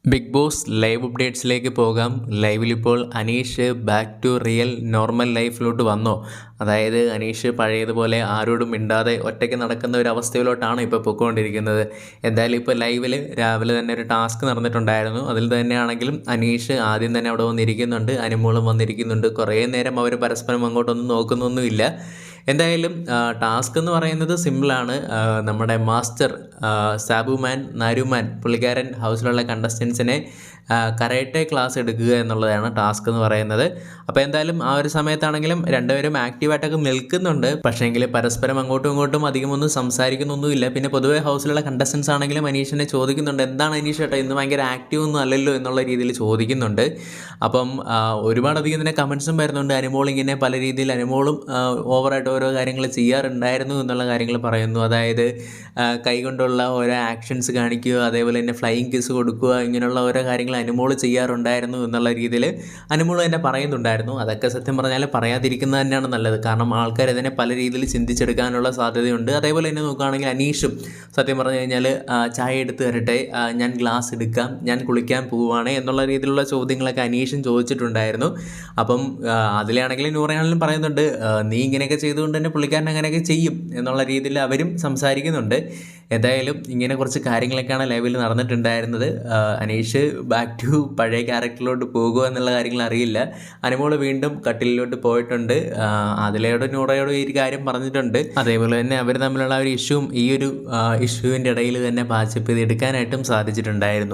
Big boss live അപ്ഡേറ്റ്സിലേക്ക് പോകാം. ലൈവിലിപ്പോൾ Aneesh back to real normal ലൈഫിലോട്ട് വന്നോ? അതായത് അനീഷ് പഴയതുപോലെ ആരോടും മിണ്ടാതെ ഒറ്റയ്ക്ക് നടക്കുന്ന ഒരു അവസ്ഥയിലോട്ടാണ് ഇപ്പോൾ പൊയ്ക്കൊണ്ടിരിക്കുന്നത്. എന്തായാലും ഇപ്പോൾ ലൈവിൽ രാവിലെ തന്നെ ഒരു ടാസ്ക് നടന്നിട്ടുണ്ടായിരുന്നു. അതിൽ തന്നെയാണെങ്കിലും അനീഷ് ആദ്യം തന്നെ അവിടെ വന്നിരിക്കുന്നുണ്ട്, അനുമോളും വന്നിരിക്കുന്നുണ്ട്. കുറേ നേരം അവർ പരസ്പരം അങ്ങോട്ടൊന്നും നോക്കുന്നൊന്നുമില്ല. എന്തായാലും ടാസ്ക് എന്ന് പറയുന്നത് സിമ്പിളാണ്. നമ്മുടെ മാസ്റ്റർ സാബുമാൻ നാരുമാൻ പുള്ളിക്കാരൻ ഹൗസിലുള്ള കണ്ടസ്റ്റൻസിനെ കരാട്ടെ ക്ലാസ് എടുക്കുക എന്നുള്ളതാണ് ടാസ്ക് എന്ന് പറയുന്നത്. അപ്പോൾ എന്തായാലും ആ ഒരു സമയത്താണെങ്കിലും രണ്ടുപേരും ആക്റ്റീവായിട്ടൊക്കെ നിൽക്കുന്നുണ്ട്. പക്ഷേങ്കിൽ പരസ്പരം അങ്ങോട്ടും ഇങ്ങോട്ടും അധികമൊന്നും സംസാരിക്കുന്നൊന്നുമില്ല. പിന്നെ പൊതുവെ ഹൗസിലുള്ള കണ്ടസ്റ്റൻസ് ആണെങ്കിലും അനീഷിനെ ചോദിക്കുന്നുണ്ട്, എന്താണ് അനീഷ് ചേട്ടാ ഇന്ന് ഭയങ്കര ആക്റ്റീവ് ഒന്നും അല്ലല്ലോ എന്നുള്ള രീതിയിൽ ചോദിക്കുന്നുണ്ട്. അപ്പം ഒരുപാടധികം ഇതിനെ കമൻസും വരുന്നുണ്ട്. അനുമോൾ ഇങ്ങനെ പല രീതിയിൽ അനുമോളും ഓവറായിട്ട് ഓരോ കാര്യങ്ങൾ ചെയ്യാറുണ്ടായിരുന്നു എന്നുള്ള കാര്യങ്ങൾ പറയുന്നു. അതായത് കൈകൊണ്ടുള്ള ഓരോ ആക്ഷൻസ് കാണിക്കുക, അതേപോലെ തന്നെ ഫ്ലൈയിങ് കിസ് കൊടുക്കുക, ഇങ്ങനെയുള്ള ഓരോ കാര്യങ്ങൾ അനുമോൾ ചെയ്യാറുണ്ടായിരുന്നു എന്നുള്ള രീതിയിൽ അനുമോൾ തന്നെ പറയുന്നുണ്ടായിരുന്നു. അതൊക്കെ സത്യം പറഞ്ഞാൽ പറയാതിരിക്കുന്നത് തന്നെയാണ് നല്ലത്. കാരണം ആൾക്കാർ ഇതിനെ പല രീതിയിൽ ചിന്തിച്ചെടുക്കാനുള്ള സാധ്യതയുണ്ട്. അതേപോലെ തന്നെ നോക്കുകയാണെങ്കിൽ അനീഷും സത്യം പറഞ്ഞു കഴിഞ്ഞാൽ ചായ എടുത്ത് തരട്ടെ, ഞാൻ ഗ്ലാസ് എടുക്കാം, ഞാൻ കുളിക്കാൻ പോവുകയാണ് എന്നുള്ള രീതിയിലുള്ള ചോദ്യങ്ങളൊക്കെ അനീഷും ചോദിച്ചിട്ടുണ്ടായിരുന്നു. അപ്പം അതിലാണെങ്കിലും നൂറയാണെങ്കിലും പറയുന്നുണ്ട്, നീ ഇങ്ങനെയൊക്കെ ചെയ്തുകൊണ്ട് തന്നെ പുള്ളിക്കാരൻ അങ്ങനെയൊക്കെ ചെയ്യും എന്നുള്ള രീതിയിൽ അവരും സംസാരിക്കുന്നുണ്ട്. എന്തായാലും ഇങ്ങനെ കുറച്ച് കാര്യങ്ങളൊക്കെയാണ് ലൈവിൽ നടന്നിട്ടുണ്ടായിരുന്നത്. അനീഷ് ബാക്ക് ടു പഴയ ക്യാരക്ടറിലോട്ട് പോകുക എന്നുള്ള കാര്യങ്ങൾ അറിയില്ല. അനുമോൾ വീണ്ടും കട്ടിലിലോട്ട് പോയിട്ടുണ്ട്. അതിലയോടും നൂറയോടും ഈ ഒരു കാര്യം പറഞ്ഞിട്ടുണ്ട്. അതേപോലെ തന്നെ അവർ തമ്മിലുള്ള ഒരു ഇഷ്യൂവും ഈ ഒരു ഇഷ്യൂവിൻ്റെ ഇടയിൽ തന്നെ പാച്ചപ്പ് ചെയ്ത് എടുക്കാനായിട്ടും സാധിച്ചിട്ടുണ്ടായിരുന്നു.